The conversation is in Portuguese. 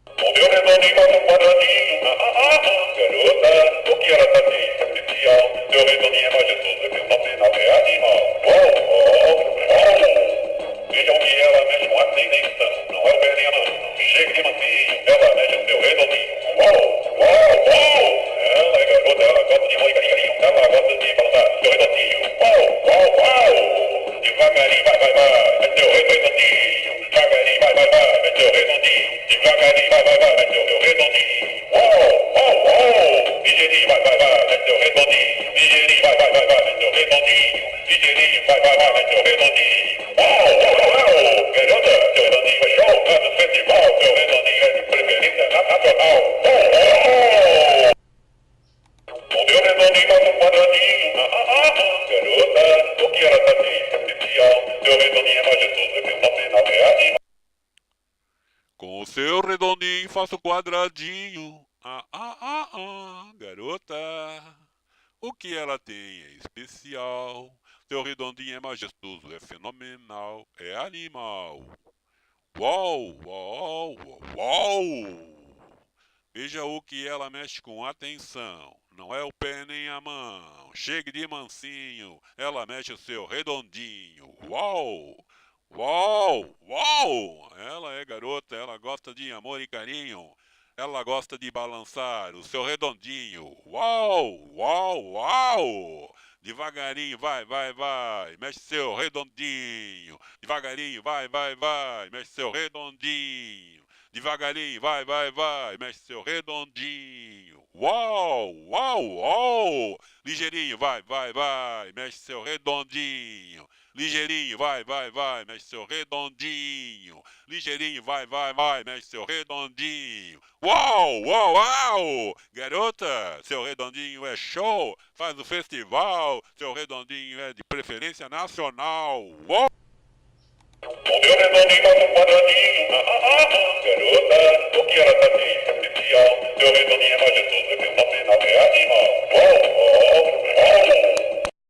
O meu redondinho faz um quadradinho. Garota, o que ela tá de especial? Seu redondinho é majestoso, é fenomenal, é animal. Uou, uou, uou. Vejam que ela mexe com atenção, não é o perninha não. Chega de mansinho, ela mexe o seu redondinho. Uou, uou, uou. Ela é garota, ela gosta de moi carinho, ela gosta de balançar o seu redondinho. Uou, uou, uou. Devagarinho, vai, vai, vai, é seu redondinho. Devagarinho, vai, vai, vai, é seu redondinho. Devagarinho, vai, vai, vai, é seu redondinho. Uou, uou, uou. Ligeirinho, vai, vai, vai, é seu redondinho. Ligeirinho, vai, vai, vai, vai, é seu redondinho. Ligeirinho, vai, vai, vai, é seu redondinho. Uou, uou, uou. Garota, seu redondinho é show, tá no festival. Seu redondinho é de preferência nacional. Uou, uou. O meu redondinho faz um quadradinho. Garota, o que ela tá de especial? Seu redondinho é majestoso, é fenomenal, é animal. Com o seu redondinho faço quadradinho. Garota. O que ela tem é especial. Seu redondinho é majestoso, é fenomenal, é animal. Uau, uau, uau, uau. Veja o que ela mexe com atenção. Não é o pé nem a mão. Chegue de mansinho. Ela mexe o seu redondinho. Uau! Uau! Uau! Ela é garota, ela gosta de amor e carinho. Ela gosta de balançar o seu redondinho. Uau! Uau! Uau! Devagarinho, vai, vai, vai. Mexe seu redondinho. Devagarinho, vai, vai, vai. Mexe seu redondinho. Devagarinho, vai, vai, vai, mexe seu redondinho. Uau, uau, uau. Ligeirinho, vai, vai, vai, mexe seu redondinho. Ligeirinho, vai, vai, vai, mexe seu redondinho. Ligeirinho, vai, vai, vai, mexe seu redondinho. Uau, uau, uau. Garota, seu redondinho é show. Faz o festival. Seu redondinho é de preferência nacional. Uau.